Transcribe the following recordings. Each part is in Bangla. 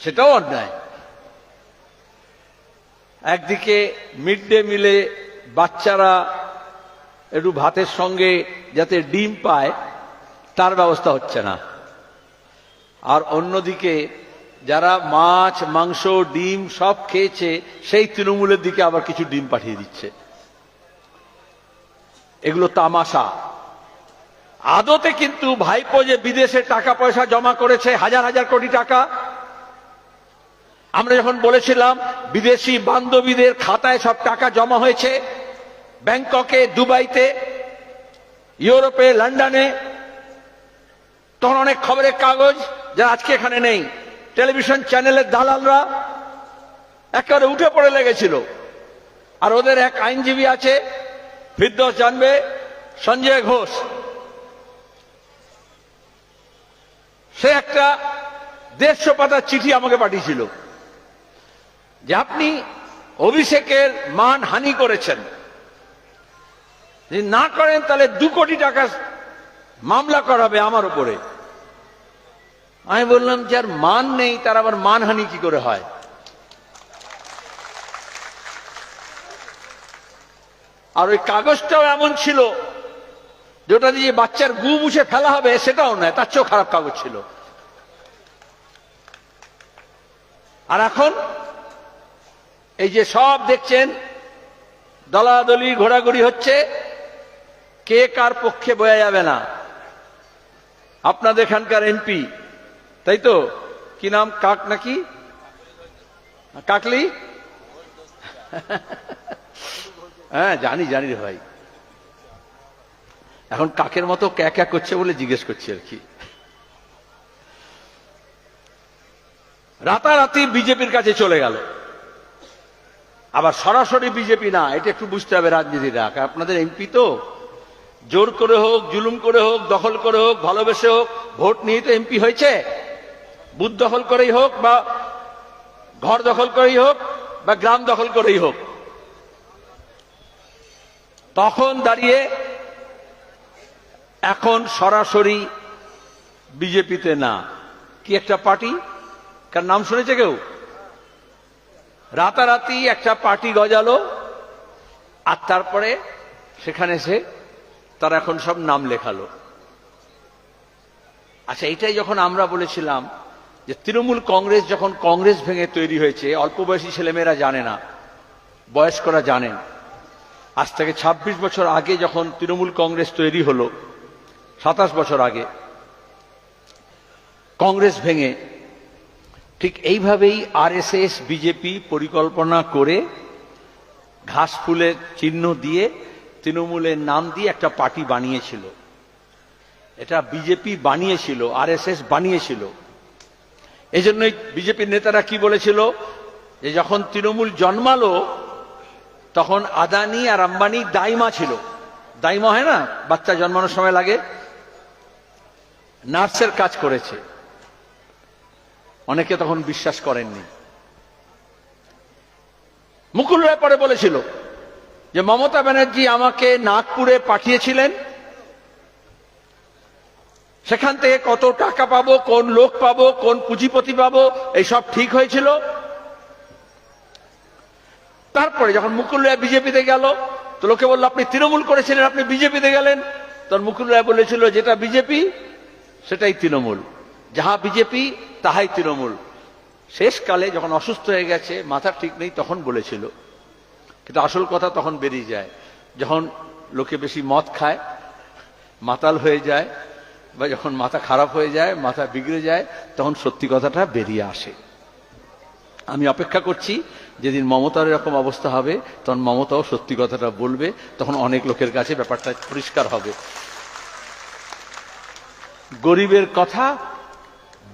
সেটাও অন্যায়। একদিকে মিড ডে মিলে বাচ্চারা একটু ভাতের সঙ্গে যাতে ডিম পায় তার ব্যবস্থা হচ্ছে না, আর অন্যদিকে যারা মাছ মাংস ডিম সব খেয়েছে সেই তৃণমূলের দিকে আবার কিছু ডিম পাঠিয়ে দিচ্ছে। এগুলো তামাশা। আদতে কিন্তু ভাইপো যে বিদেশে টাকা পয়সা জমা করেছে হাজার হাজার কোটি টাকা, আমরা যখন বলেছিলাম বিদেশি বান্ধবীদের খাতায় সব টাকা জমা হয়েছে, ব্যাংককে, দুবাইতে, ইউরোপে, লন্ডনে, তখন অনেক খবরের কাগজ যারা আজকে এখানে নেই, টেলিভিশন চ্যানেলের দালালরা একেবারে উঠে পড়ে লেগেছিল। আর ওদের এক আইনজীবী আছে, ফিরদৌস জানবে, সঞ্জয় ঘোষ, সে একটা 150 পাতার চিঠি আমাকে পাঠিয়েছিল যে আপনি অভিষেকের মানহানি করেছেন, যদি না করেন তাহলে 2 কোটি টাকা মামলা করাবে আমার উপরে। আমি বললাম যার মান নেই তার আবার মানহানি কি করে হয়? আর ওই কাগজটাও এমন ছিল যেটা দিয়ে বাচ্চার গু মুছে ফেলা হবে সেটাও নয়, তার চেয়েও খারাপ কাগজ ছিল। আর এখন এই যে সব দেখছেন দলাদলি ঘোরাঘুরি হচ্ছে, কে কার পক্ষে বোঝা যাবে না। আপনাদের এখানকার এমপি, তাই তো, কি নাম, কাক নাকি কাকলি? হ্যাঁ জানি জানি রে ভাই, এখন কাকের মতো ক্যা ক্যা করছে বলে জিজ্ঞেস করছি আর কি। রাতারাতি বিজেপির কাছে চলে গেল, আবার সরাসরি বিজেপি না, এটা একটু বুঝতে হবে রাজনীতিরা। আপনাদের এমপি তো জোর করে হোক, জুলুম করে হোক, দখল করে হোক, ভালোবেসে হোক, ভোট নিয়ে তো এমপি হয়েছে। বুথ দখল করেই হোক, বা ঘর দখল করেই হোক, বা গ্রাম দখল করেই হোক, তখন দাঁড়িয়ে এখন সরাসরি বিজেপিতে না, কি একটা পার্টি, কার নাম শুনেছে কেউ? রাতারাতি একটা পার্টি গজালো, আর তারপরে সেখানে সে তারা এখন সব নাম লেখালো। আচ্ছা, এটাই যখন আমরা বলেছিলাম যে তৃণমূল কংগ্রেস যখন কংগ্রেস ভেঙে তৈরি হয়েছে, অল্প বয়সী ছেলেমেয়েরা জানে না, বয়স্করা জানেন। আজ থেকে 26 বছর আগে যখন তৃণমূল কংগ্রেস তৈরি হলো, 27 বছর আগে কংগ্রেস ভেঙে, ঠিক এইভাবেই আরএসএস বিজেপি পরিকল্পনা করে ঘাস ফুলের চিহ্ন দিয়ে তৃণমূলের নাম দিয়ে একটা পার্টি বানিয়েছিল। এটা বিজেপি বানিয়েছিল, আরএসএস বানিয়েছিল। এই জন্যই বিজেপির নেতারা কি বলেছিল যে যখন তৃণমূল জন্মালো তখন আদানি আর আম্বানি দাইমা ছিল। দাইমা হয় না, বাচ্চা জন্মানোর সময় লাগে, নার্সের কাজ করেছে। অনেকে তখন বিশ্বাস করেননি। মুকুল রায় পরে বলেছিল যে মমতা ব্যানার্জি আমাকে নাগপুরে পাঠিয়েছিলেন, সেখান থেকে কত টাকা পাবো, কোন লোক পাবো, কোন পুঁজিপতি পাবো, এইসব ঠিক হয়েছিল। তারপরে যখন মুকুল রায় বিজেপিতে গেল তো লোকে বললো আপনি তৃণমূল করেছিলেন, আপনি বিজেপিতে গেলেন। তখন মুকুল রায় বলেছিল যেটা বিজেপি সেটাই তৃণমূল, যাহা বিজেপি তাহাই তৃণমূল। শেষকালে যখন অসুস্থ হয়ে গেছে, মাথা ঠিক নেই, তখন বলেছিল। কিন্তু আসল কথা তখন বেরিয়ে যায় যখন লোকে বেশি মদ খায়, মাতাল হয়ে যায়, বা যখন মাথা খারাপ হয়ে যায়, মাথা বিগড়ে যায়, তখন সত্যি কথাটা বেরিয়ে আসে। আমি অপেক্ষা করছি যেদিন মমতার এরকম অবস্থা হবে, তখন মমতাও সত্যি কথাটা বলবে, তখন অনেক লোকের কাছে ব্যাপারটা পরিষ্কার হবে। গরিবের কথা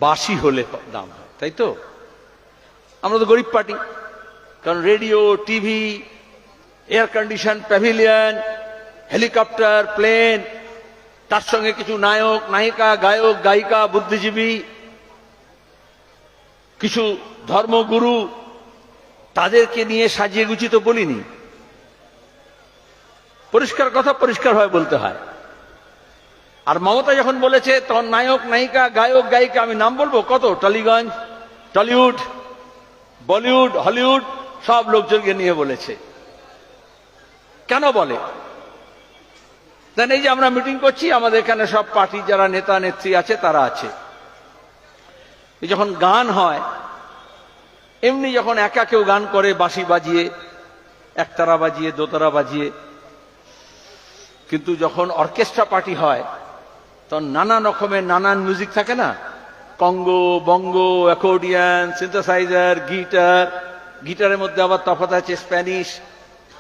বাসি হলে দাম হয়, তাই তো? আমরা তো গরিব পার্টি, কারণ radio, TV, air condition pavilion, helicopter, plane, তার সঙ্গে কিছু নায়ক নায়িকা, গায়ক গায়িকা, বুদ্ধিজীবী, কিছু ধর্মগুরু, তাদেরকে নিয়ে সাজিয়ে গুছিয়ে তো বলিনি। পরিষ্কার কথা পরিষ্কার ভাবে বলতে হয়। আর মমতা যখন বলেছে তখন নায়ক নায়িকা, গায়ক গায়িকা, আমি নাম বলবো কত, টালিগঞ্জ, টলিউড, বলিউড, হলিউড সব লোকজনকে নিয়ে বলেছে। কেন বলে? দেন এই যে আমরা মিটিং করছি, আমাদের এখানে সব পার্টি যারা নেতা নেত্রী আছে তারা আছে। যখন গান হয়, এমনি যখন একা কেউ গান করে বাঁশি বাজিয়ে, একতারা বাজিয়ে, দোতারা বাজিয়ে, কিন্তু যখন অর্কেস্ট্রা পার্টি হয় তখন নানান রকমের নানান মিউজিক থাকে না, কঙ্গো, বঙ্গো, অ্যাকর্ডিয়ান, সিনথেসাইজার, গিটার, গিটারের মধ্যে আবার তফাৎ আছে স্প্যানিশ,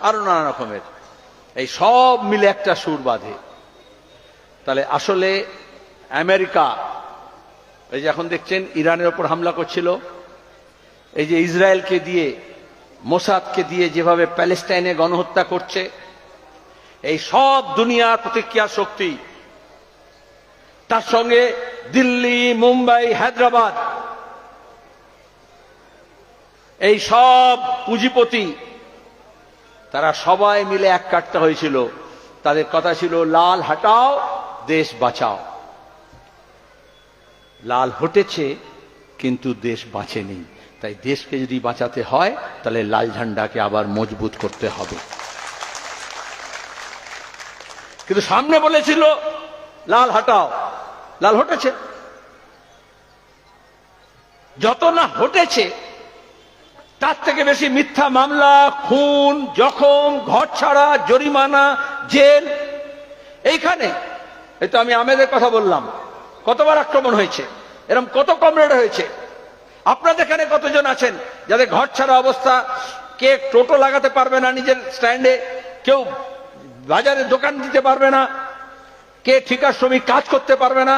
আরো নানা রকমের, এই সব মিলে একটা সুর বাঁধে। তাহলে আসলে আমেরিকা এই যে এখন দেখছেন ইরানের ওপর হামলা করছিল, এই যে ইসরায়েলকে দিয়ে, মোসাদকে দিয়ে যেভাবে প্যালেস্টাইনে গণহত্যা করছে, এই সব দুনিয়ার প্রতিক্রিয়া শক্তি, তার সঙ্গে দিল্লি, মুম্বাই, হায়দ্রাবাদ, এই সব পুঁজিপতি, তারা সবাই মিলে এক কাটতে হয়েছিল। তাদের কথা ছিল লাল হটাও, দেশ বাঁচাও। লাল হটেছে কিন্তু দেশ বাঁচেনি। তাই দেশকে যদি বাঁচাতে হয় তাহলে লাল ঝান্ডাকে আবার মজবুত করতে হবে। কিন্তু সামনে বলেছিল লাল হটাও, লাল হটেছে। যত না হটেছে তার থেকে বেশি মিথ্যা মামলা, খুন, জখম, ঘর ছাড়া, জরিমানা, জেল। এইখানে এই তো আমি আমেদের কথা বললাম, কতবার আক্রমণ হয়েছে, এরকম কত কমরেড হয়েছে। আপনাদের এখানে কতজন আছেন যাদের ঘর ছাড়া অবস্থা, কে টোটো লাগাতে পারবে না নিজের স্ট্যান্ডে, কেউ বাজারে দোকান দিতে পারবে না, কে ঠিকা শ্রমিক কাজ করতে পারবে না।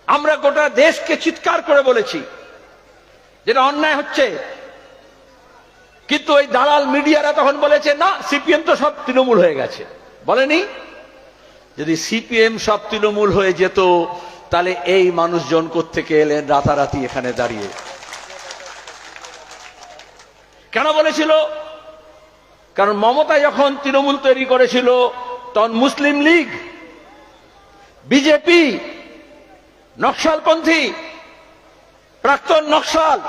আমরা গোটা দেশকে চিৎকার করে বলেছি যেটা অন্যায় হচ্ছে, কিন্তু ওই দালাল মিডিয়ারা তখন বলেছে না সিপিএম তো সব তৃণমূল হয়ে গেছে। বলেনি? যদি সিপিএম সব তৃণমূল হয়ে যেত তাহলে এই মানুষজন কোত্থেকে এলেন রাতারাতি এখানে দাঁড়িয়ে? কেন বলেছিল? কারণ মমতা যখন তৃণমূল তৈরি করেছিল তখন মুসলিম লীগ, বিজেপি, নকশালপন্থী, প্রাক্তন নকশাল,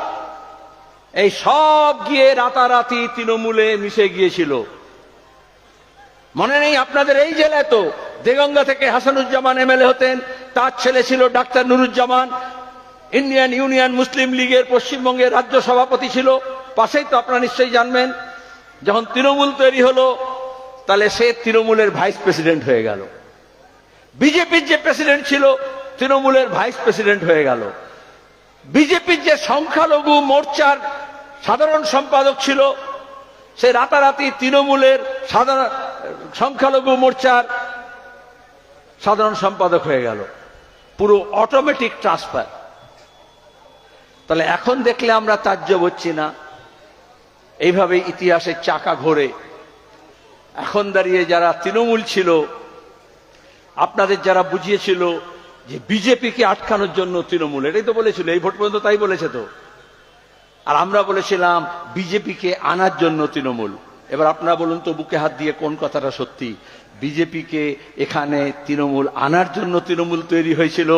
এই সব গিয়ে রাতারাতি তৃণমূলে মিশে গিয়েছিল। মনে নেই আপনাদের? এই জেলায় তো দেগঙ্গা থেকে হাসানুজ্জামান এমএলএ হতেন, তার ছেলে ছিল ডাক্তার নুরুজ্জামান, ইন্ডিয়ান ইউনিয়ন মুসলিম লীগের পশ্চিমবঙ্গের রাজ্য সভাপতি ছিল। পাশেই তো, আপনারা নিশ্চয়ই জানবেন। যখন তৃণমূল তৈরি হলো তাহলে সে তৃণমূলের ভাইস প্রেসিডেন্ট হয়ে গেল। বিজেপির যে প্রেসিডেন্ট ছিল তৃণমূলের ভাইস প্রেসিডেন্ট হয়ে গেল। বিজেপির যে সংখ্যালঘু মোর্চার সাধারণ সম্পাদক ছিল সে রাতারাতি তৃণমূলের সংখ্যালঘু মোর্চার সাধারণ সম্পাদক হয়ে গেল। পুরো অটোমেটিক ট্রান্সফার। তাহলে এখন দেখলে আমরা তাজ্জব হচ্ছি না? এইভাবে ইতিহাসের চাকা ঘোরে। এখন দাঁড়িয়ে যারা তৃণমূল ছিল, আপনাদের যারা বুঝিয়েছিল যে বিজেপিকে আটকানোর জন্য তৃণমূল, এটাই তো বলেছিল, এই ভোট পর্যন্ত তাই বলেছে তো। আর আমরা বলেছিলাম বিজেপিকে আনার জন্য তৃণমূল। এবার আপনারা বলুন তো বুকে হাত দিয়ে কোন কথাটা সত্যি? বিজেপিকে এখানে তৃণমূল আনার জন্য তৃণমূল তৈরি হয়েছিল,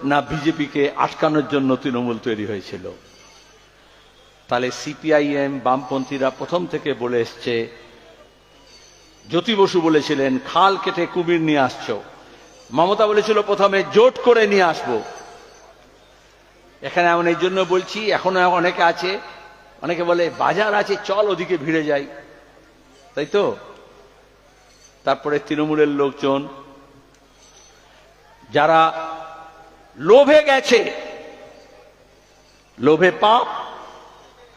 না বিজেপিকে আটকানোর জন্য তৃণমূল তৈরি হয়েছিল? তাহলে সিপিআইএম, বামপন্থীরা প্রথম থেকে বলে এসছে, জ্যোতি বসু বলেছিলেন খাল কেটে কুমির নিয়ে আসছো, মমতা বলেছিল প্রথমে জোট করে নিয়ে আসবো। এখানে এমন এই জন্য বলছি, এখনো অনেকে আছে, অনেকে বলে বাজার আছে চল ওদিকে ভিড়ে যাই, তাই তো? তারপরে তৃণমূলের লোকজন যারা লোভে গেছে, লোভে পাপ,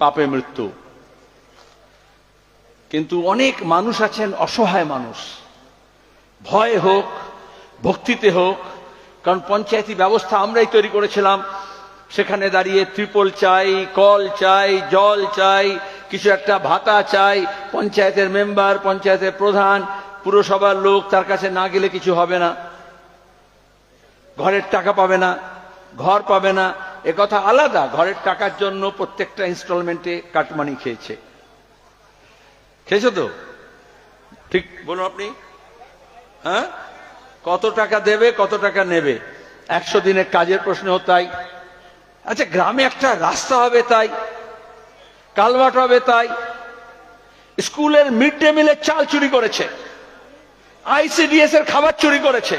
পাপে মৃত্যু। কিন্তু অনেক মানুষ আছেন অসহায় মানুষ, ভয় হোক, ভক্তিতে হোক, কারণ পঞ্চায়েতি ব্যবস্থা আমরাই তৈরি করেছিলাম। সেখানে দাঁড়িয়ে ত্রিপল চাই, কল চাই, জল চাই, কিছু একটা ভাতা চাই। পঞ্চায়েতের মেম্বার, পঞ্চায়েতের প্রধান, পুরসভার লোক, তার কাছে না গেলে কিছু হবে না, ঘরের টাকা পাবে না, ঘর পাবে না। এ কথা আলাদা, ঘরের টাকার জন্য প্রত্যেকটা ইনস্টলমেন্টে কাটমানি খেয়েছে। খেয়েছো তো? ঠিক বলুন আপনি। হ্যাঁ, কত টাকা দেবে, কত টাকা নেবে? 100 দিনের কাজের প্রশ্নেও তাই, আচ্ছা, গ্রামে একটা রাস্তা হবে তাই, কালভার্ট হবে তাই, স্কুলের মিড ডে মিলের চাল চুরি করেছে, আইসিডিএস এর খাবার চুরি করেছে।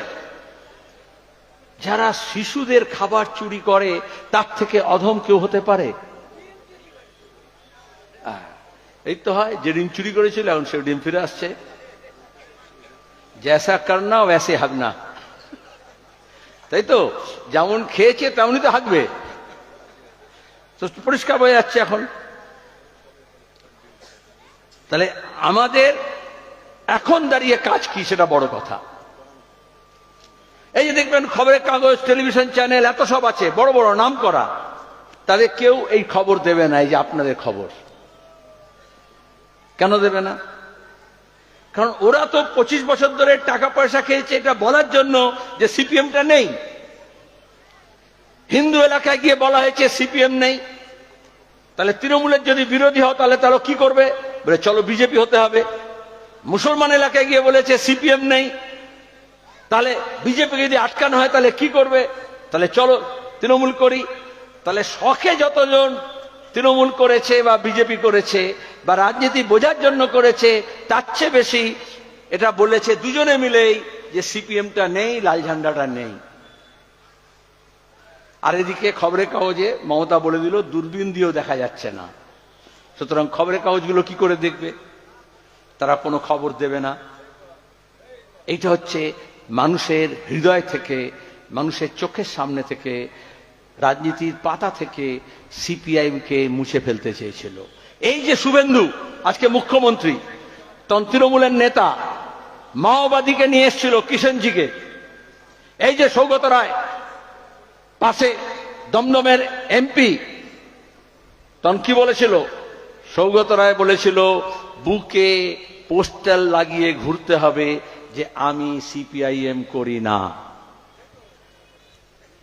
যারা শিশুদের খাবার চুরি করে তার থেকে অধম কেউ হতে পারে? এই তো হয়, যেদিন চুরি করেছিল এখন সেদিন ফিরে আসছে। জैसा करना वैसे হাগনা, তাই তো? যেমন খেয়েছে তেমনই তো হাঁকবে। তো পরিষ্কার হয়ে যাচ্ছে এখন। তাহলে আমাদের এখন দাঁড়িয়ে কাজ কি, সেটা বড় কথা। এই যে দেখবেন খবরের কাগজ, টেলিভিশন চ্যানেল এত সব আছে, বড় বড় নাম করা, তাদের কেউ এই খবর দেবে না, এই যে আপনাদের খবর। কেন দেবে না? কারণ ওরা তো 25 বছর ধরে টাকা পয়সা খেয়েছে এটা বলার জন্য যে সিপিএমটা নেই। হিন্দু এলাকায় গিয়ে বলা হয়েছে সিপিএম নেই, তাহলে তৃণমূলের যদি বিরোধী হও তাহলে তারা কি করবে? বলে চলো বিজেপি হতে হবে। মুসলমান এলাকায় গিয়ে বলেছে সিপিএম নেই, তাহলে বিজেপি যদি আটকানো হয় তাহলে কি করবে? তাহলে চলো তৃণমূল করি। তাহলে শখে যতজন তৃণমূল করেছে বা বিজেপি করেছে বা রাজনীতি বোঝার জন্য করেছে, তার চেয়ে বেশি এটা বলেছে দুজনে মিলেই যে সিপিএমটা নেই, লাল ঝান্ডাটা নেই। আর এদিকে খবরের কাগজে মমতা বলে দিল দূরবীন দিয়েও দেখা যাচ্ছে না। সুতরাং খবরের কাগজগুলো কি করে দেখবে? তারা কোনো খবর দেবে না। এইটা হচ্ছে মানুষের হৃদয় থেকে, মানুষের চোখের সামনে থেকে, রাজনীতির পাতা থেকে সিপিআইএমকে মুছে ফেলতে চেয়েছিল। এই যে শুভেন্দু আজকে মুখ্যমন্ত্রী, তখন তৃণমূলের নেতা মাওবাদীকে নিয়ে এসেছিল, কিষেনজিকে। এই যে সৌগত রায় পাশে দমদমের এমপি, তখন কি বলেছিল? সৌগত রায় বলেছিল বুকে পোস্টার লাগিয়ে ঘুরতে হবে যে আমি সিপিআইএম করি না।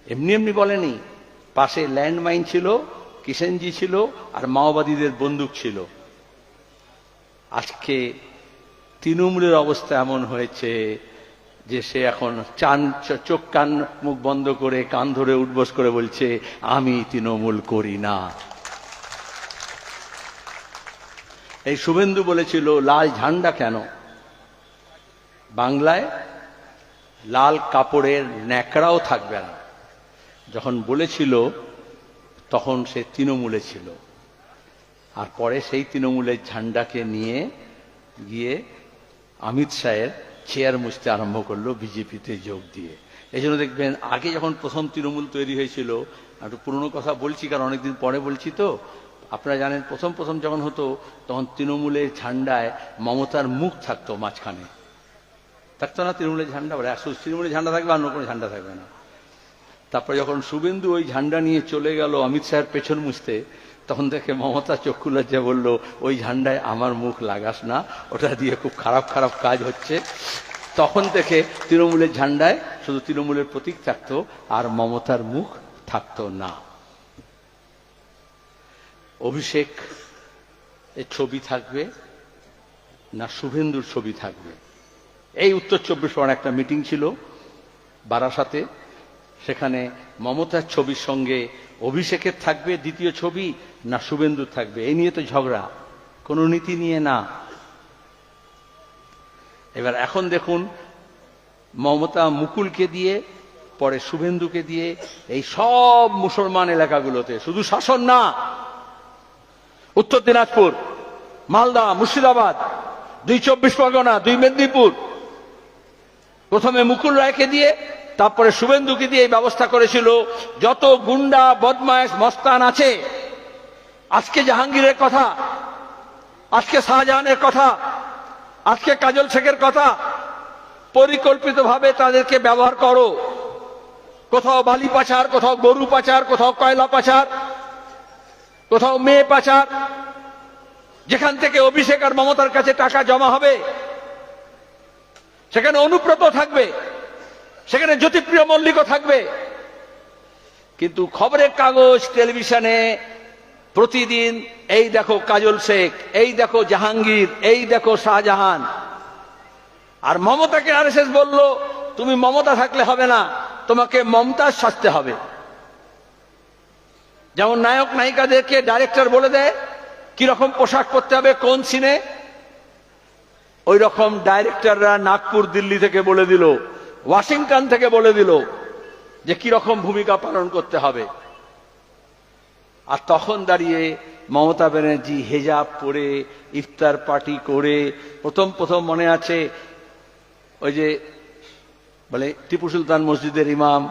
এমনি এমনি বলেনি। পাশে ল্যান্ডমাইন ছিল, কিষেনজি ছিল, আর মাওবাদীদের বন্দুক ছিল। আজকে তৃণমূলের অবস্থা এমন হয়েছে যে সে এখন চোখ কান মুখ বন্ধ করে কান ধরে উঠবস করে বলছে আমি তৃণমূল করি না। এই শুভেন্দু বলেছিল লাল ঝান্ডা কেন? বাংলায় লাল কাপড়ের ন্যাকড়াও থাকবে না। যখন বলেছিল তখন সে তৃণমূলে ছিল, আর পরে সেই তৃণমূলের ঝান্ডাকে নিয়ে গিয়ে অমিত শাহের চেয়ার মুছতে আরম্ভ করলো বিজেপিতে যোগ দিয়ে। এই জন্য দেখবেন আগে যখন প্রথম তৃণমূল তৈরি হয়েছিল, একটু পুরনো কথা বলছি কারণ অনেকদিন পরে বলছি, তো আপনারা জানেন প্রথম প্রথম যখন হতো তখন তৃণমূলের ঝান্ডায় মমতার মুখ থাকতো মাঝখানে, থাকতো না তৃণমূলের ঝান্ডা? বলে আসলে তৃণমূলের ঝান্ডা থাকবে, অন্য কোনো ঝান্ডা থাকবে না। তারপরে যখন শুভেন্দু ওই ঝান্ডা নিয়ে চলে গেল অমিত শাহের পেছন মুছতে, তখন দেখে মমতা চক্ষু লজ্জা বলল ওই ঝান্ডায় আমার মুখ লাগাস না, ওটা দিয়ে খুব খারাপ খারাপ কাজ হচ্ছে। তখন থেকে তৃণমূলের ঝান্ডায় শুধু তৃণমূলের প্রতীক থাকতো, আর মমতার মুখ থাকতো না। অভিষেক এর ছবি থাকবে না শুভেন্দুর ছবি থাকবে? এই উত্তর 24 পরগনায় একটা মিটিং ছিল বারাসাতে, সেখানে মমতার ছবির সঙ্গে অভিষেকের থাকবে দ্বিতীয় ছবি না শুভেন্দুর থাকবে, এই নিয়ে তো ঝগড়া, কোনো নীতি নিয়ে না। এবার এখন দেখুন মমতা মুকুলকে দিয়ে, পরে শুভেন্দুকে দিয়ে এই সব মুসলমান এলাকাগুলোতে, শুধু শাসন না, উত্তর দিনাজপুর, মালদা, মুর্শিদাবাদ, 2 24 পরগনা, 2 মেদিনীপুর, প্রথমে মুকুল রায়কে দিয়ে তারপরে শুভেন্দুকে দিয়ে এই ব্যবস্থা করেছিল যত গুন্ডা বদমায়েশ মস্তান আছে। আজকে জাহাঙ্গীরের কথা, আজকে শাহজাহানের কথা, আজকে কাজল শেখের কথা, পরিকল্পিতভাবে তাদেরকে ব্যবহার করো। কোথাও বালি পাচার, কোথাও গরু পাচার, কোথাও কয়লা পাচার, কোথাও মেয়ে পাচার। যেখান থেকে অভিষেক আর মমতার কাছে টাকা জমা হবে সেখানে অনুব্রত থাকবে, সেখানে জ্যোতিপ্রিয় মল্লিকও থাকবে। কিন্তু খবরের কাগজ, টেলিভিশনে প্রতিদিন এই দেখো কাজল শেখ, এই দেখো জাহাঙ্গীর, এই দেখো শাহজাহান। আর মমতাকে আরএসএস বলল তুমি মমতা থাকলে হবে না, তোমাকে মমতাজ সাজতে হবে। যেমন নায়ক নায়িকাদেরকে ডাইরেক্টর বলে দেয় কিরকম পোশাক পরতে হবে কোন সিনে, ওই রকম ডাইরেক্টররা নাগপুর দিল্লি থেকে বলে দিল, ওয়াশিংটন থেকে বলে দিল যে কিরকম ভূমিকা পালন করতে হবে। আর তখন দাঁড়িয়ে মমতা ব্যানার্জি হেজাব পরে ইফতার পার্টি করে, প্রথম মনে আছে ওই যে বলে টিপু সুলতান মসজিদের ইমাম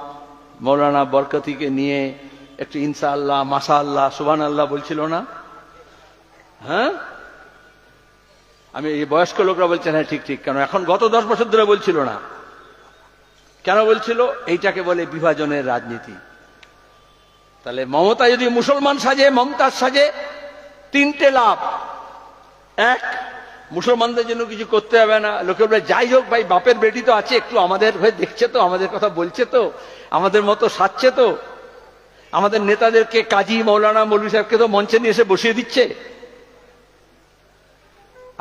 মৌলানা বরকতিকে নিয়ে একটু ইনশাআল্লাহ মাশাআল্লাহ সুবহানাল্লাহ বলছিল না? হ্যাঁ, আমি এই বয়স্ক লোকরা বলছেন হ্যাঁ ঠিক ঠিক, কেন এখন গত 10 বছর ধরে বলছিল না, কেন বলছিল? এইটাকে বলে বিভাজনের রাজনীতি। তাহলে মমতা যদি মুসলমান সাজে, মমতাজ সাজে, তিনটে লাভ। এক, মুসলমানদের জন্য কিছু করতে হবে না, লোকে বলে যাই হোক ভাই বাপের বেটি তো আছে, একটু আমাদের হয়ে দেখছে তো, আমাদের কথা বলছে তো, আমাদের মতো সাজছে তো, আমাদের নেতাদেরকে কাজী মৌলানা মৌলভী সাহেবকে তো মঞ্চে নিয়ে এসে বসিয়ে দিচ্ছে।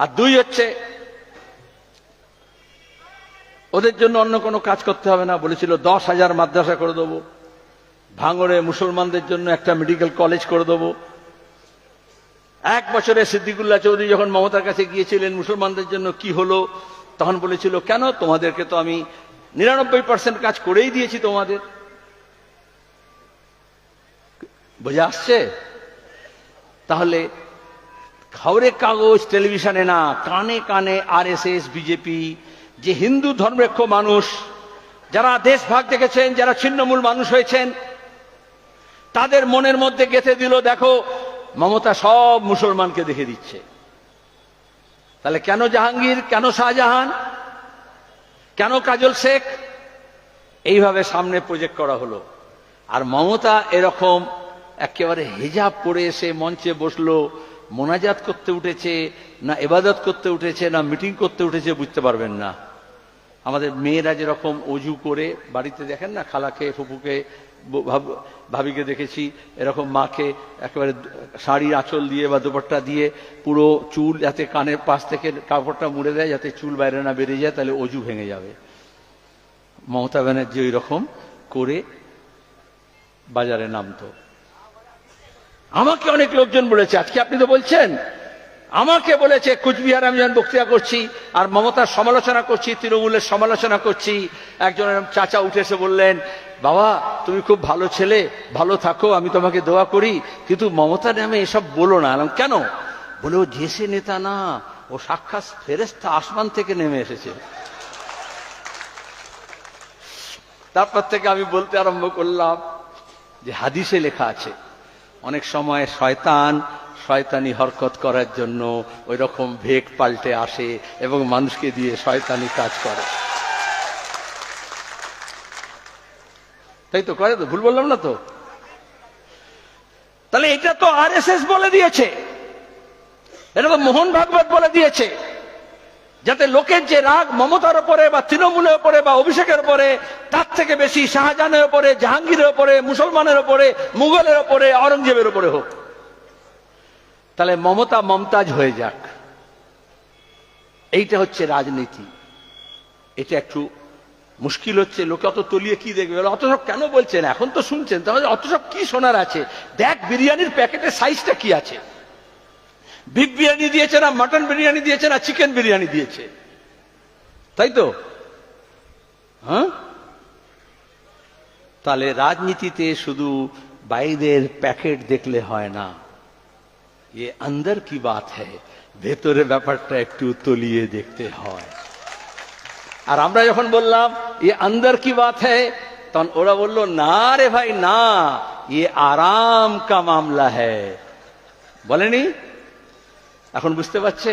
আর দুই হচ্ছে ওদের জন্য অন্য কোনো কাজ করতে হবে না, বলেছিল 10,000 মাদ্রাসা করে দেবো, ভাঙড়ে মুসলমানদের জন্য একটা মেডিকেল কলেজ করে দেবো। 1 বছরে সিদ্দিকুল্লাহ চৌধুরী যখন মমতার কাছে গিয়েছিলেন মুসলমানদের জন্য কি হলো, তখন বলেছিল কেন, তোমাদেরকে তো আমি 99% কাজ করেই দিয়েছি তোমাদের। বোঝা আসছে? তাহলে খবরের কাগজ টেলিভিশনে না, কানে কানে আরএসএস বিজেপি, যে হিন্দু ধর্মনিরপেক্ষ মানুষ যারা দেশভাগ দেখেছেন, যারা ছিন্নমূল মানুষ হয়েছেন, তাদের মনের মধ্যে গেঁথে দিল দেখো মমতা সব মুসলমানকে দেখে দিচ্ছে। তাহলে কেন জাহাঙ্গীর, কেন শাহজাহান, কেন কাজল শেখ এইভাবে সামনে প্রজেক্ট করা হলো। আর মমতা এরকম একেবারে হিজাব পরে এসে মঞ্চে বসলো, মোনাজাত করতে উঠেছে না ইবাদত করতে উঠেছে না মিটিং করতে উঠেছে বুঝতে পারবেন না। আমাদের মেয়েরা যেরকম অজু করে বাড়িতে দেখেন না, খালাকে ফুপুকে ভাবিকে দেখেছি এরকম মাকে একেবারে শাড়ির আঁচল দিয়ে বা দুপাট্টা দিয়ে পুরো চুল যাতে কানের পাশ থেকে কাপড়টা মুড়ে দেয় যাতে চুল বাইরে না বেরিয়ে যায়, তাহলে অজু ভেঙে যাবে। মমতা ব্যানার্জি ওই রকম করে বাজারে নামতো। আমাকে অনেক লোকজন বলেছে, আজকে আপনি তো বলছেন, আমাকে বলেছে কুচবিহারে আমি যখন বক্তৃতা করছি আর মমতার সমালোচনা করছি, তৃণমূলের সমালোচনা করছি, একজন চাচা উঠে এসে বললেন বাবা তুমি খুব ভালো ছেলে, ভালো থাকো, আমি তোমাকে দোয়া করি, কিন্তু মমতা নামে এসব বলো না। কেন? বলে ও জেসে নেতা না, ও সাক্ষাৎ ফেরেশতা আসমান থেকে নেমে এসেছে। তারপর থেকে আমি বলতে আরম্ভ করলাম যে হাদিসে লেখা আছে অনেক সময় শয়তান শয়তানি হরকত করার জন্য ওই রকম ভেক পাল্টে আসে এবং মানুষকে দিয়ে শয়তানি কাজ করে। তাই তো করে তো, ভুল বললাম না তো? তাহলে এটা তো আরএসএস বলে দিয়েছে, এটা তো মোহন ভাগবত বলে দিয়েছে, যাতে লোকের যে রাগ মমতার উপরে বা তৃণমূলের উপরে বা অভিষেকের উপরে তার থেকে বেশি শাহজাহানের উপরে, জাহাঙ্গীরের উপরে, মুসলমানের উপরে, মুঘলের উপরে, আওরঙ্গজেবের উপরে হোক। তাহলে মমতা মমতাজ হয়ে যাক, এইটা হচ্ছে রাজনীতি। এটা একটু মুশকিল হচ্ছে, লোকে অত তলিয়ে কি দেখবে, অত সব কেন বলছেন, এখন তো শুনছেন, তাহলে অত সব কি শোনার আছে? দেখ বিরিয়ানির প্যাকেটের সাইজটা কি আছে, বিফ বিরিয়ানি দিয়েছে না মাটন বিরিয়ানি দিয়েছে না চিকেন বিরিয়ানি দিয়েছে, তাই তো? হ্যাঁ, তাহলে রাজনীতিতে শুধু বাইরের প্যাকেট দেখলে হয় না, এ অন্দর কি বাত হ্যায়, ভেতরে ব্যাপারটা একটু তলিয়ে দেখতে হয়। আর আমরা যখন বললাম এ অন্দর কি বাত হ্যায়, তখন ওরা বললো না রে ভাই না, এ আরাম কা মামলা হ্যায়। বলেনি? এখন বুঝতে পারছে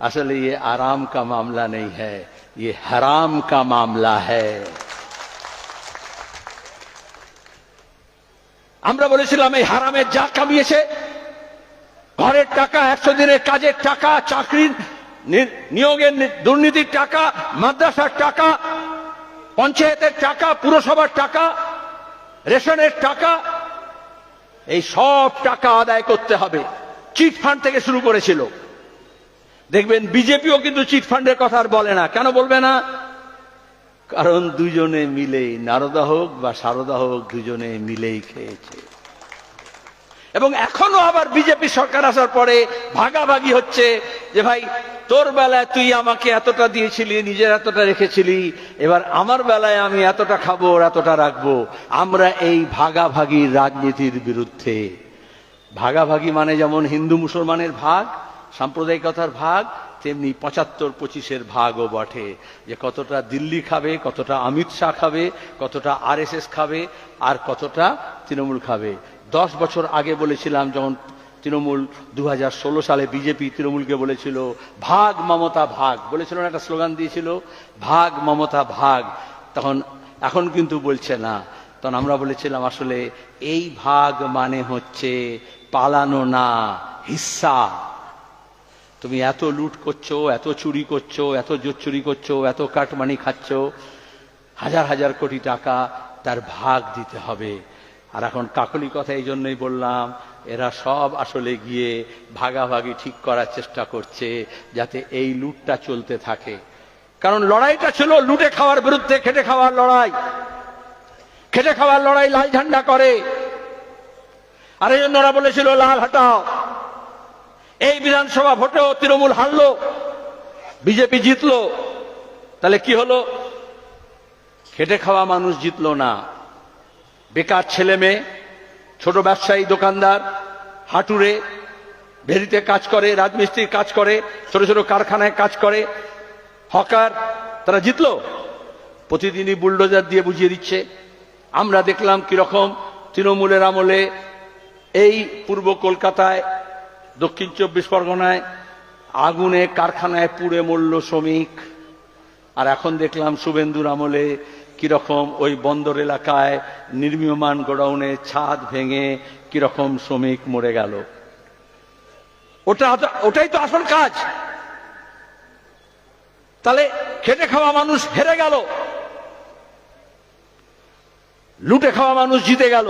আসলে ये आराम का मामला नहीं है, ये हराम का मामला है। আমরা বলেছিলাম এই হারামের যা কামিয়েছে, ঘরের টাকা, 100 দিনের কাজের টাকা, চাকরির নিয়োগের দুর্নীতির টাকা, মাদ্রাসার টাকা, পঞ্চায়েতের টাকা, পুরসভার টাকা, রেশনের টাকা, এই সব টাকা আদায় করতে হবে। চিট ফান্ড থেকে শুরু করেছিল। দেখবেন বিজেপিও কিন্তু চিট ফান্ডের কথা আর বলে না। কেন বলবে না? কারণ দুজনে মিলেই, নারদা হোক বা সারদা হোক, দুজনে মিলেই খেয়েছে। এবং এখনো আবার বিজেপি সরকার আসার পরে ভাগাভাগি হচ্ছে যে ভাই তোর বেলায় তুই আমাকে এতটা দিয়েছিলি, নিজের এতটা রেখেছিলি, এবার আমার বেলায় আমি এতটা খাবো এতটা রাখবো। আমরা এই ভাগাভাগির রাজনীতির বিরুদ্ধে। ভাগাভাগি মানে যেমন হিন্দু মুসলমানের ভাগ, সাম্প্রদায়িকতার ভাগ, তেমনি 75-25-এর ভাগও বটে, যে কতটা দিল্লি খাবে, কতটা অমিত শাহ খাবে, কতটা RSS খাবে, আর কতটা তৃণমূল খাবে। 10 বছর আগে বলেছিলাম, যখন তৃণমূল 2016 সালে বিজেপি তৃণমূলকে বলেছিল ভাগ মমতা ভাগ, বলেছিল না, একটা স্লোগান দিয়েছিল ভাগ মমতা ভাগ, তখন এখন কিন্তু বলছে না। তখন আমরা বলেছিলাম আসলে এই ভাগ মানে হচ্ছে পালানো না, হিস্সা। তুমি এত লুট করছো, এত চুরি করছো, এত জোর চুরি করছো, এত কাটমানি খাচ্ছ, হাজার হাজার কোটি টাকা, তার ভাগ দিতে হবে। আর এখন কাকলি কথা এই জন্যই বললাম, এরা সব আসলে গিয়ে ভাগাভাগি ঠিক করার চেষ্টা করছে যাতে এই লুটটা চলতে থাকে। কারণ লড়াইটা ছিল লুটে খাওয়ার বিরুদ্ধে, খেটে খাওয়ার লড়াই। খেটে খাওয়ার লড়াই লাল ঝান্ডা করে, আর এই জন্য ওরা বলেছিল লাল হটাও। এই বিধানসভা ভোটেও তৃণমূল হারলো, বিজেপি জিতলো, তাহলে কি হলো? খেটে খাওয়া মানুষ জিতলো না, বেকার ছেলে মেয়ে, ছোট ব্যবসায়ী, দোকানদার, হাটুরে ভেরিতে কাজ করে, রাজমিস্ত্রির কাজ করে, ছোট ছোট কারখানায় কাজ করে, হকার, তারা জিতলো। প্রতিদিনই বুলডোজার দিয়ে বুঝিয়ে দিচ্ছে। আমরা দেখলাম কিরকম তৃণমূলের আমলে এই পূর্ব কলকাতায়, দক্ষিণ 24 পরগনায় আগুনে কারখানায় পুড়ে মরল শ্রমিক। আর এখন দেখলাম শুভেন্দুর আমলে কিরকম ওই বন্দর এলাকায় নির্মীয়মান গোডাউনে ছাদ ভেঙে কিরকম শ্রমিক মরে গেল। ওটাই তো আসল কাজ। তাহলে খেটে খাওয়া মানুষ হেরে গেল, লুটে খাওয়া মানুষ জিতে গেল।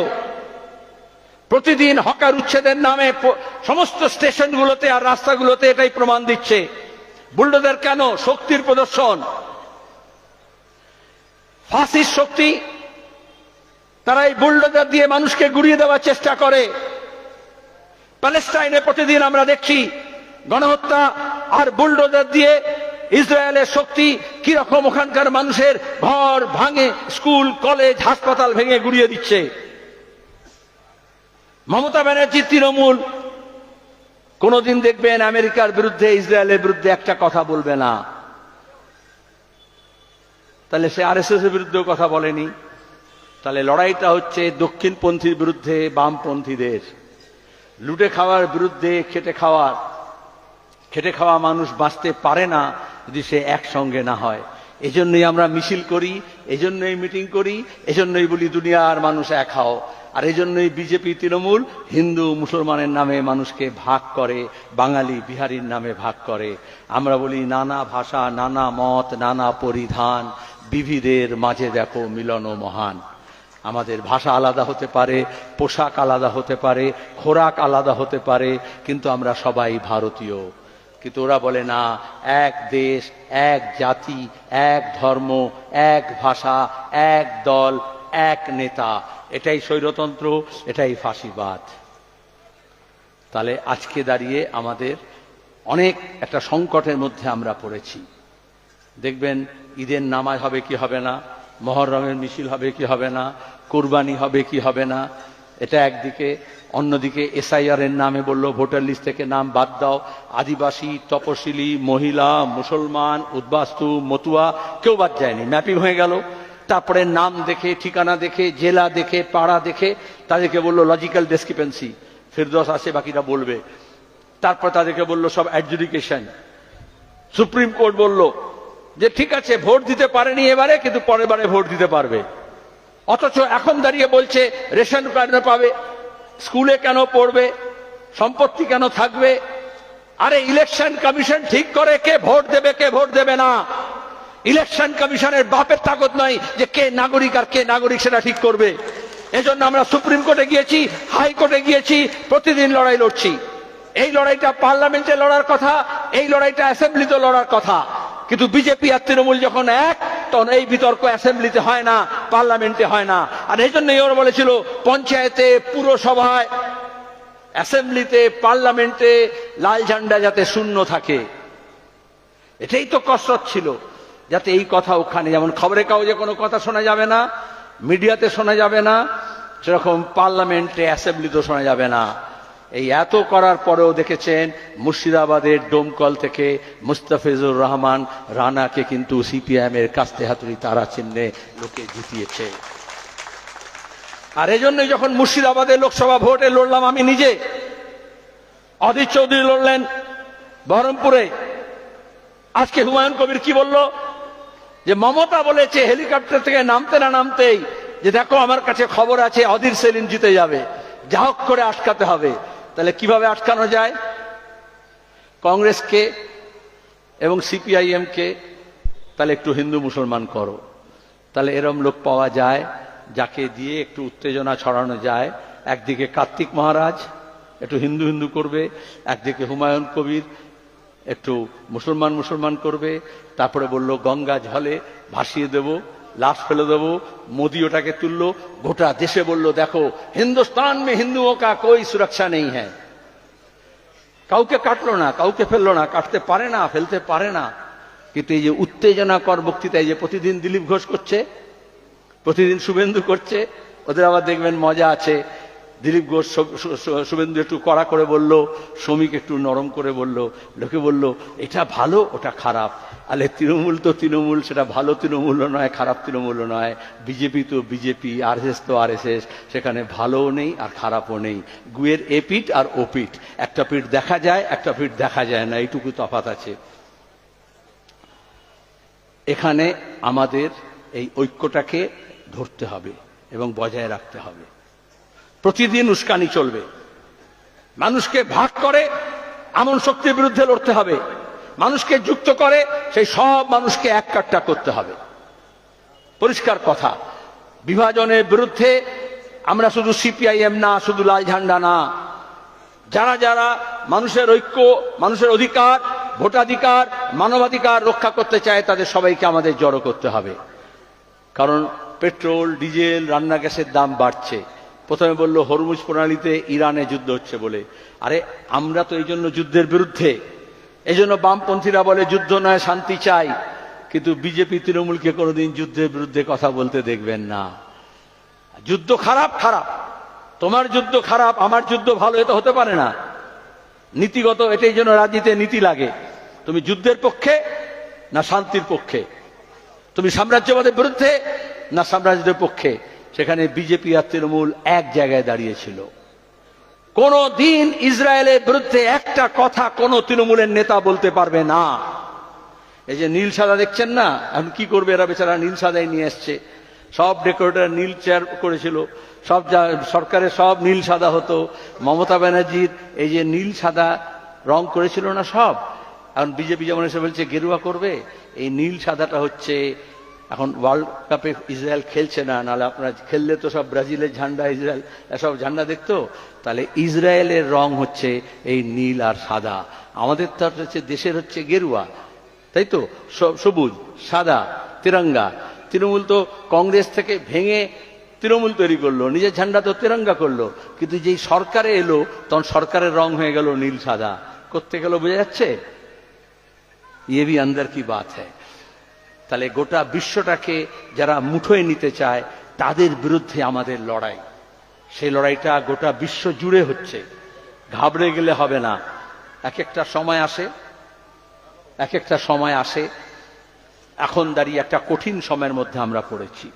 প্রতিদিন হকার উচ্ছেদের নামে সমস্ত স্টেশনগুলোতে আর রাস্তাগুলোতে এটাই প্রমাণ দিচ্ছে। বুলডোজার কেন? শক্তির প্রদর্শন, ফাঁসির শক্তি। তারা এই বুলডোজার দিয়ে মানুষকে গুড়িয়ে দেওয়ার চেষ্টা করে। প্যালেস্টাইনে প্রতিদিন আমরা দেখছি গণহত্যা, আর বুলডোজার দিয়ে ইসরায়েলের শক্তি কিরকম ওখানকার মানুষের ঘর ভাঙে, স্কুল কলেজ হাসপাতাল ভেঙে গুড়িয়ে দিচ্ছে। মমতা ব্যানার্জি তৃণমূল কোনদিন দেখবেন আমেরিকার বিরুদ্ধে, ইসরায়েলের বিরুদ্ধে একটা কথা বলবে না। তাহলে সে RSS এর বিরুদ্ধেও কথা বলেনি। তাহলে লড়াইটা হচ্ছে দক্ষিণপন্থীর বিরুদ্ধে বামপন্থীদের, লুটে খাওয়ার বিরুদ্ধে খেটে খাওয়া মানুষ বাঁচতে পারে না যদি সে একসঙ্গে না হয়। এজন্যই আমরা মিছিল করি, এজন্যই মিটিং করি, এজন্যই বলি দুনিয়ার মানুষ এক হও। আর এজন্যই বিজেপি তৃণমূল হিন্দু মুসলমানের নামে মানুষকে ভাগ করে, বাঙালি বিহারীর নামে ভাগ করে। আমরা বলি নানা ভাষা, নানা মত, নানা পরিধান, বিবিধের মাঝে দেখো মিলন মহান। আমাদের ভাষা আলাদা হতে পারে, পোশাক আলাদা হতে পারে, খোরাক আলাদা হতে পারে, কিন্তু আমরা সবাই ভারতীয়। কিন্তু ওরা বলে না, এক দেশ, এক জাতি, এক ধর্ম, এক ভাষা, এক দল, এক নেতা। এটাই স্বৈরতন্ত্র, এটাই ফাঁসিবাদ। তাহলে আজকে দাঁড়িয়ে আমাদের অনেক একটা সংকটের মধ্যে আমরা পড়েছি। দেখবেন ঈদের নামাজ হবে কি হবে না, মহররমের মিছিল হবে কি হবে না, কুরবানি হবে কি হবে না, এটা একদিকে। অন্যদিকে SIR এর নামে বলল ভোটার লিস্ট থেকে নাম বাদ দাও। আদিবাসী, তপশিলি, মহিলা, মুসলমান, উদ্বাস্তু, মতুয়া কেউ বাদ যায়নি, ম্যাপিং হয়ে গেল। তারপরে নাম দেখে, ঠিকানা দেখে, জেলা দেখে, পাড়া দেখে তাদেরকে বললো লজিক্যাল ডেসক্রিপেন্সি, ফিরদৌস আছে বাকিটা বলবে। তারপর তাদেরকে বললো সব অ্যাডজুডিকেশন। সুপ্রিম কোর্ট বলল যে ঠিক আছে ভোট দিতে পারেনি এবারে, কিন্তু পরের বারে ভোট দিতে পারবে। অথচ এখন দাঁড়িয়ে বলছে রেশন কার্ড পাবে, স্কুলে কেন পড়বে, সম্পত্তি কেন থাকবে। আরে ইলেকশন কমিশন ঠিক করে কে ভোট দেবে কে ভোট দেবে না। ইলেকশন কমিশনের বাপের তাকত নয় যে কে নাগরিক আর কে নাগরিক সেটা ঠিক করবে। এজন্য আমরা সুপ্রিম কোর্টে গিয়েছি, হাইকোর্টে গিয়েছি, প্রতিদিন লড়াই লড়ছি। এই লড়াইটা পার্লামেন্টে লড়ার কথা, এই লড়াইটা অ্যাসেম্বলিতে লড়ার কথা। কিন্তু বিজেপি আর তৃণমূল যখন এক, তখন এই বিতর্ক অ্যাসেম্বলিতে হয় না, পার্লামেন্টে হয় না। আর এই জন্যই ওরা বলেছিল পঞ্চায়েতে, পুরসভায় অ্যাসেম্বলিতে, পার্লামেন্টে লাল ঝান্ডা যাতে শূন্য থাকে, এটাই তো কসরত ছিল, যাতে এই কথা ওখানে, যেমন খবরের কাগজে কোনো কথা শোনা যাবে না, মিডিয়াতে শোনা যাবে না, সেরকম পার্লামেন্টে, অ্যাসেম্বলিতেও শোনা যাবে না। এই এত করার পরেও দেখেছেন মুর্শিদাবাদের ডোমকল থেকে মুস্তাফিজুর রহমান রানাকে কিন্তু সিপিআইএম এর কাস্তে হাতুড়ি তারা চিহ্নে লোকে জিতিয়েছে। আর এজন্যই যখন মুর্শিদাবাদের লোকসভা ভোটে লড়লাম আমি নিজে, অধীর চৌধুরী লড়লেন বহরমপুরে, আজকে হুমায়ুন কবির কি বলল, যে মমতা বলেছে হেলিকপ্টার থেকে নামতে না নামতেই যে দেখো আমার কাছে খবর আছে অধীর সেলিম জিতে যাবে, যা হোক করে আটকাতে হবে। তাহলে কিভাবে আটকানো যায়? কংগ্রেসকে এবং সিপিআইএম কে তাহলে একটু হিন্দু মুসলমান করো, তাহলে এরম লোক পাওয়া যায় যাকে দিয়ে একটু উত্তেজনা ছড়ানো যায়। একদিকে কার্তিক মহারাজ একটু হিন্দু হিন্দু করবে, একদিকে হুমায়ুন কবির একটু মুসলমান মুসলমান করবে, তারপরে বলল গঙ্গা জলে ভাসিয়ে দেব, লাশ ফেলে দেবো, মোদি ওটাকে তুললো, গোটা দেশে বলল দেখো হিন্দুস্তান মে হিন্দুओं का कोई सुरक्षा नहीं है। কাউকে কাটলো না, কাউকে ফেললো না, কাটতে পারে না, ফেলতে পারে না। কিন্তু এই যে উত্তেজনাকর বক্তৃতা, এই যে প্রতিদিন দিলীপ ঘোষ করছে, প্রতিদিন শুভেন্দু করছে, ওদের আবার দেখবেন মজা আছে। দিলীপ ঘোষ শুভেন্দু একটু কড়া করে বলল, শ্রমিক একটু নরম করে বলল, লোকে বলল এটা ভালো ওটা খারাপ। আলে তৃণমূল তো তৃণমূল, সেটা ভালো তৃণমূলও নয় খারাপ তৃণমূলও নয়, বিজেপি তো বিজেপি, আরএসএস তো আরএসএস, সেখানে ভালোও নেই আর খারাপও নেই। গুয়ের এ পিঠ আর ও পিঠ, একটা পিঠ দেখা যায় একটা পিঠ দেখা যায় না, এইটুকু তফাৎ আছে। এখানে আমাদের এই ঐক্যটাকে ধরতে হবে এবং বজায় রাখতে হবে। প্রতিদিন উস্কানি চলবে, মানুষকে ভাগ করে এমন শক্তির বিরুদ্ধে লড়তে হবে, মানুষকে যুক্ত করে সেই সব মানুষকে এক কাট্টা করতে হবে। পরিষ্কার কথা, বিভাজনের বিরুদ্ধে আমরা শুধু সিপিআইএম না, শুধু লাল ঝান্ডা না, যারা যারা মানুষের ঐক্য, মানুষের অধিকার, ভোটাধিকার, মানবাধিকার রক্ষা করতে চায় তাদের সবাইকে আমাদের জড়ো করতে হবে। কারণ পেট্রোল, ডিজেল, রান্না গ্যাসের দাম বাড়ছে। প্রথমে বলল হরমুজ প্রণালীতে ইরানে যুদ্ধ হচ্ছে বলে, আরে আমরা তো এই জন্য যুদ্ধের বিরুদ্ধে, এই জন্য বামপন্থীরা বলে যুদ্ধ নয় শান্তি চাই, কিন্তু বিজেপি তৃণমূলকে কোনোদিন যুদ্ধের বিরুদ্ধে কথা বলতে দেখবেন না। যুদ্ধ খারাপ, খারাপ, তোমার যুদ্ধ খারাপ, আমার যুদ্ধ ভালো, এটা হতে পারে না। নীতিগত, এটাই জন্য রাজনীতিতে নীতি লাগে। তুমি যুদ্ধের পক্ষে না শান্তির পক্ষে, তুমি সাম্রাজ্যবাদের বিরুদ্ধে না সাম্রাজ্যের পক্ষে। সেখানে বিজেপি আর তৃণমূল এক জায়গায় দাঁড়িয়েছিল। কোন দিন ইসরায়েলের বিরুদ্ধে একটা কথা কোন তৃণমূলের নেতা বলতে পারবে না। এই যে নীল সাদা দেখছেন না, এখন কি করবে এরা, বেচারা নীল সাদাই নিয়ে এসছে। সব ডেকোরেটর নীল চেয়ার করেছিল, সব সরকারের সব নীল সাদা হতো। মমতা ব্যানার্জির এই যে নীল সাদা রং করেছিল না সব, এখন বিজেপি যেমন এসে বলছে গেরুয়া করবে। এই নীল সাদাটা হচ্ছে, এখন ওয়ার্ল্ড কাপে ইসরায়েল খেলছে না, নাহলে আপনারা খেললে তো সব ব্রাজিলের ঝান্ডা, ইসরায়েল এসব ঝান্ডা দেখতো। তাহলে ইসরায়েলের রং হচ্ছে এই নীল আর সাদা, আমাদের তো হচ্ছে দেশের হচ্ছে গেরুয়া, তাই তো, সবুজ সাদা তিরঙ্গা। তৃণমূল তো কংগ্রেস থেকে ভেঙে তৃণমূল তৈরি করলো, নিজের ঝান্ডা তো তিরঙ্গা করলো, কিন্তু যেই সরকারে এলো তখন সরকারের রং হয়ে গেল নীল সাদা। করতে গেল, বোঝা যাচ্ছে, ইয়ে ভি অন্দর কি বাত হ্যায়। তাহলে গোটা বিশ্বটাকে যারা মুঠোয় নিতে চায় তাদের বিরুদ্ধে আমাদের লড়াই, সেই লড়াইটা গোটা বিশ্ব জুড়ে হচ্ছে। ঘাবড়ে গেলে হবে না। এক একটা সময় আসে, এক একটা সময় আসে, এখন দাঁড়িয়ে একটা কঠিন সময়ের মধ্যে আমরা পড়েছি।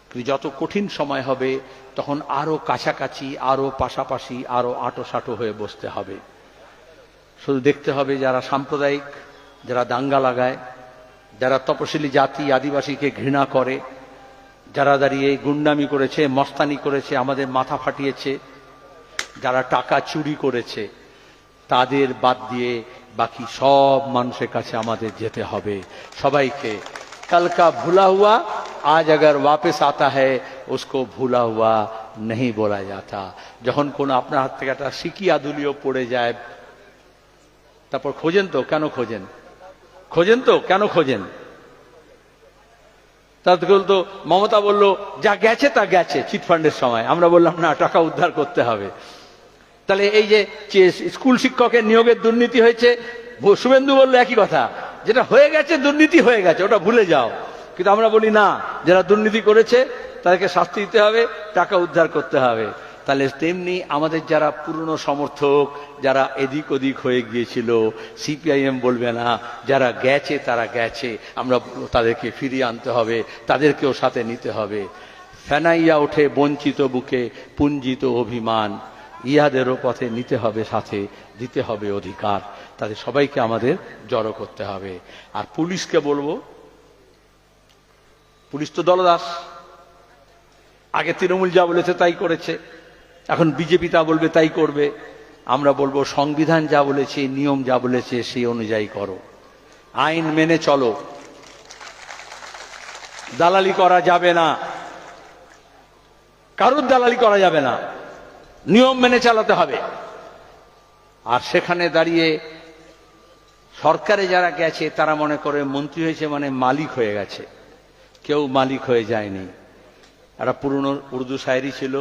কিন্তু যত কঠিন সময় হবে তখন আরো কাছাকাছি, আরো পাশাপাশি, আরো আঁটোসাঁটো হয়ে বসতে হবে। শুধু দেখতে হবে যারা সাম্প্রদায়িক, যারা দাঙ্গা লাগায়, যারা তপশিলি জাতি আদিবাসীকে ঘৃণা করে, যারা দাঁড়িয়ে গুন্ডামি করেছে, মস্তানি করেছে, আমাদের মাথা ফাটিয়েছে, যারা টাকা চুরি করেছে, তাদের বাদ দিয়ে বাকি সব মানুষের কাছে আমাদের যেতে হবে সবাইকে। कल का भूला हुआ आज अगर वापस आता है उसको भूला हुआ नहीं बोला जाता। যখন কোন আপনার হাত থেকে একটা সিকি আদুলিও পড়ে যায়, তারপর খোঁজেন তো কেন খোঁজেন, খোঁজেন তো কেন খোঁজেন। তাতে বলতো, মমতা বলল যা গেছে তা গেছে চিটফান্ডের সময়, আমরা বললাম না, টাকা উদ্ধার করতে হবে। তাহলে এই যে স্কুল শিক্ষকের নিয়োগের দুর্নীতি হয়েছে, শুভেন্দু বললো একই কথা, যেটা হয়ে গেছে দুর্নীতি হয়ে গেছে, ওটা ভুলে যাও। কিন্তু আমরা বলি না, যারা দুর্নীতি করেছে তাদেরকে শাস্তি দিতে হবে, টাকা উদ্ধার করতে হবে। তাহলে তেমনি আমাদের যারা পুরনো সমর্থক, যারা এদিক ওদিক হয়ে গিয়েছিল, সিপিআইএম বলবে না, যারা গেছে তারা গেছে, আমরা তাদেরকে ফিরিয়ে আনতে হবে, তাদেরকেও সাথে নিতে হবে। ফেনাইয়া ওঠে বঞ্চিত বুকে পুঞ্জিত অভিমান, ইহাদেরও পথে নিতে হবে সাথে, দিতে হবে অধিকার। তাদের সবাইকে আমাদের জড়ো করতে হবে। আর পুলিশকে বলবো, পুলিশ তো দলদাস, আগে তৃণমূল যা বলেছে তাই করেছে, এখন বিজেপি তা বলবে তাই করবে। আমরা বলবো সংবিধান যা বলেছে, নিয়ম যা বলেছে সেই অনুযায়ী করো, আইন মেনে চলো, দালালি করা যাবে না, কারুর দালালি করা যাবে না, নিয়ম মেনে চালাতে হবে। আর সেখানে দাঁড়িয়ে সরকারে যারা গেছে তারা মনে করে মন্ত্রী হয়েছে মানে মালিক হয়ে গেছে। কেউ মালিক হয়ে যায়নি। একটা পুরনো উর্দু শায়রি ছিল,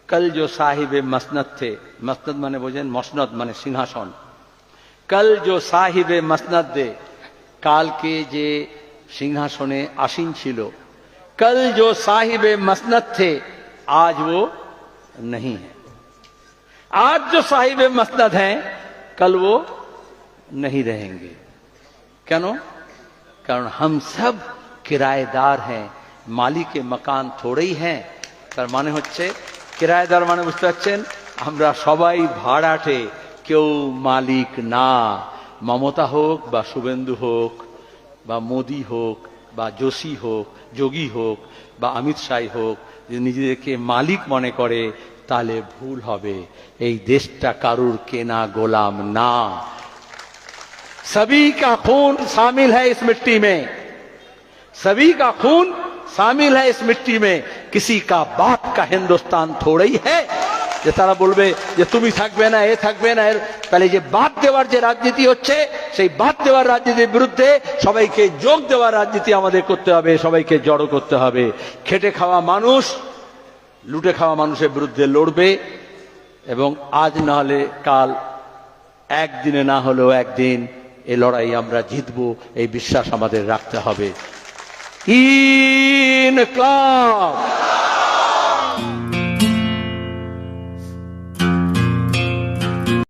कल जो साहिब मसनद थे, मसनद माने बोझें मसनद माने सिंहासन, कल जो साहिब मसनद दे, काल के जे सिंहासने आसीन छिलो, कल जो साहिब मसनद थे आज वो नहीं है, आज जो साहिब मसनद हैं कल वो नहीं रहेंगे। क्यों? कारण हम सब किराएदार हैं, मालिक के मकान थोड़े ही हैं। तार माने होच्छे किराएदार माने बुझते पारछेन आमरा सबाई भाड़ाटे, केउ मालिक ना। ममता होक बा शुभेन्दु होक बा मोदी होक बा जोशी होक, जोगी होक बा अमित शाह होक, जे निजेदेरके मालिक मने करे ताहले भूल हबे। एई देशटा कारुर केना गोलाम ना। सभी का खून शामिल है इस मिट्टी में, सभी का खून शामिल है इस मिट्टी में, किसी का बाप का हिंदुस्तान थोड़ा ही है। যে তারা বলবে যে তুমি থাকবে না, এ থাকবে না, তাহলে যে বাদ দেওয়ার যে রাজনীতি হচ্ছে, সেই বাদ দেওয়ার রাজনীতির বিরুদ্ধে সবাইকে যোগ দেওয়ার রাজনীতি আমাদের করতে হবে, সবাইকে জড়ো করতে হবে। খেটে খাওয়া মানুষ লুটে খাওয়া মানুষের বিরুদ্ধে লড়বে, এবং আজ না হলে কাল, একদিনে না হলেও একদিন এই লড়াই আমরা জিতবো, এই বিশ্বাস আমাদের রাখতে হবে। ইনকলাব।